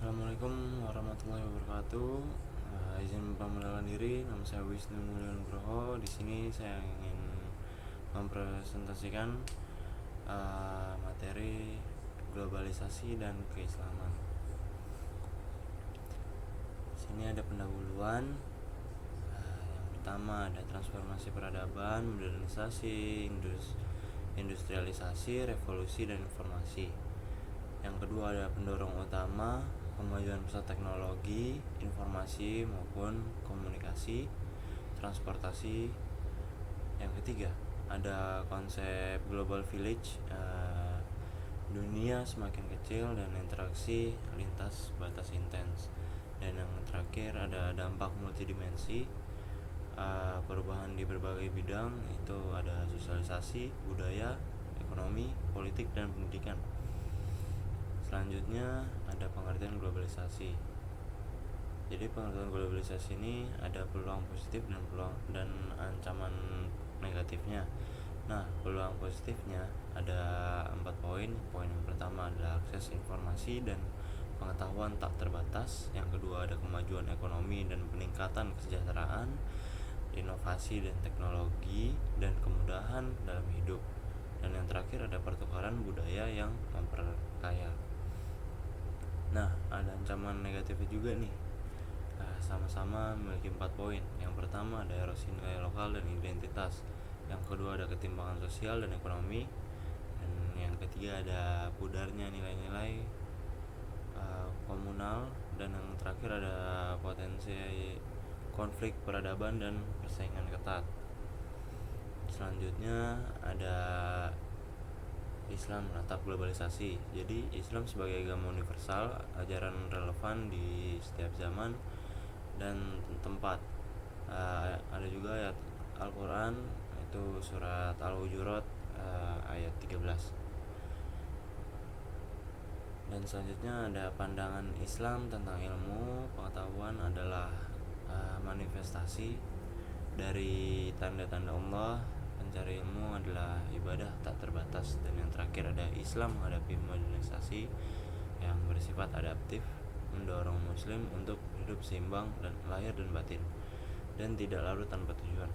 Assalamualaikum warahmatullahi wabarakatuh. Izin pembenaran diri, nama saya Wisnu Mulyo Nugroho. Di sini saya ingin mempresentasikan materi globalisasi dan keislaman. Di sini ada pendahuluan. Yang pertama ada transformasi peradaban, modernisasi, industrialisasi, revolusi dan informasi. Yang kedua ada pendorong utama, kemajuan pesat teknologi, informasi maupun komunikasi, transportasi. Yang ketiga ada konsep global village, dunia semakin kecil dan interaksi lintas batas intens. Dan yang terakhir ada dampak multidimensi, perubahan di berbagai bidang, itu ada sosialisasi, budaya, ekonomi, politik, dan pendidikan. Selanjutnya ada pengertian globalisasi. Jadi pengertian globalisasi ini ada peluang positif dan ancaman negatifnya. Nah, peluang positifnya ada 4 poin. Poin yang pertama adalah akses informasi dan pengetahuan tak terbatas. Yang kedua ada kemajuan ekonomi dan peningkatan kesejahteraan, inovasi dan teknologi, dan kemudahan dalam hidup. Dan yang terakhir ada pertukaran budaya yang memperkaya. Nah, ada ancaman negatifnya juga nih. Sama-sama memiliki 4 poin. Yang pertama ada erosi nilai lokal dan identitas. Yang kedua ada ketimpangan sosial dan ekonomi. Dan yang ketiga ada pudarnya nilai-nilai komunal. Dan yang terakhir ada potensi konflik peradaban dan persaingan ketat. Selanjutnya ada Islam menatap globalisasi. Jadi Islam sebagai agama universal, ajaran relevan di setiap zaman dan tempat. Ada juga ayat Al-Quran, itu surat Al-Hujurat ayat 13. Dan selanjutnya ada pandangan Islam tentang ilmu pengetahuan adalah manifestasi dari tanda-tanda Allah. Mencari ilmu adalah ibadah tak terbatas. Dan yang terakhir ada Islam menghadapi modernisasi yang bersifat adaptif, mendorong muslim untuk hidup seimbang dan lahir dan batin, dan tidak larut tanpa tujuan.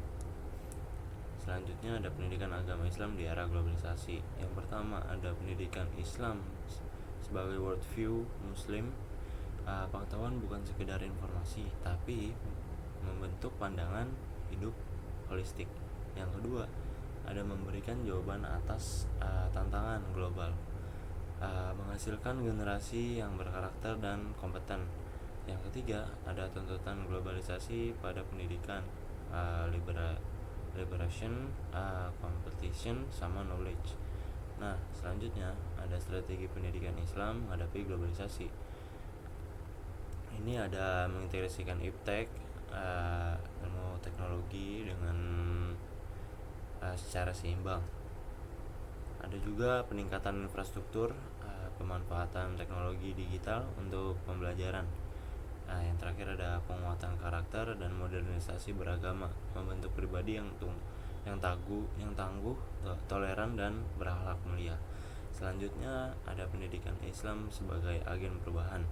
Selanjutnya ada pendidikan agama Islam di era globalisasi. Yang pertama ada pendidikan Islam sebagai worldview muslim. Pengetahuan bukan sekedar informasi, tapi membentuk pandangan hidup holistik. Yang kedua ada memberikan jawaban atas tantangan global, menghasilkan generasi yang berkarakter dan kompeten. Yang ketiga ada tuntutan globalisasi pada pendidikan, liberation, competition, sama knowledge. Nah, selanjutnya ada strategi pendidikan Islam menghadapi globalisasi. Ini ada mengintegrasikan iptek, ilmu teknologi dengan secara seimbang. Ada juga peningkatan infrastruktur, pemanfaatan teknologi digital untuk pembelajaran. Yang terakhir ada penguatan karakter dan modernisasi beragama, membentuk pribadi yang tangguh, toleran dan berakhlak mulia. Selanjutnya ada pendidikan Islam sebagai agen perubahan.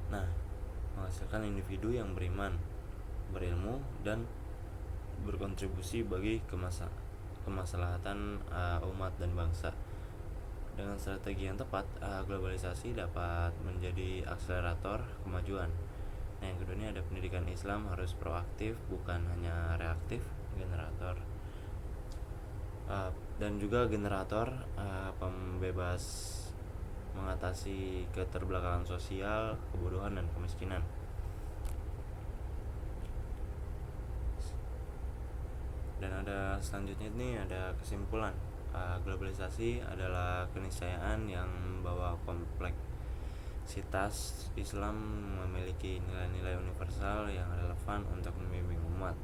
Nah, menghasilkan individu yang beriman, berilmu, dan berkontribusi bagi kemaslahatan umat dan bangsa. Dengan strategi yang tepat, globalisasi dapat menjadi akselerator kemajuan. Nah, yang kedua ini ada pendidikan Islam harus proaktif, bukan hanya reaktif, dan juga generator, pembebas, mengatasi keterbelakangan sosial, kebodohan, dan kemiskinan. Dan ada selanjutnya ini ada kesimpulan. Globalisasi adalah keniscayaan yang membawa kompleksitas. Islam memiliki nilai-nilai universal yang relevan untuk membimbing umat.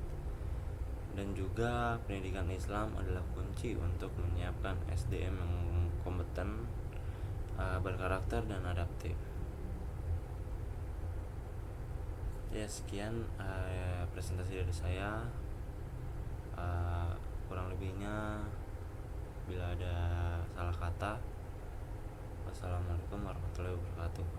Dan juga pendidikan Islam adalah kunci untuk menyiapkan SDM yang kompeten, berkarakter, dan adaptif. Ya, sekian presentasi dari saya. Kurang lebihnya bila ada salah kata, wassalamualaikum warahmatullahi wabarakatuh.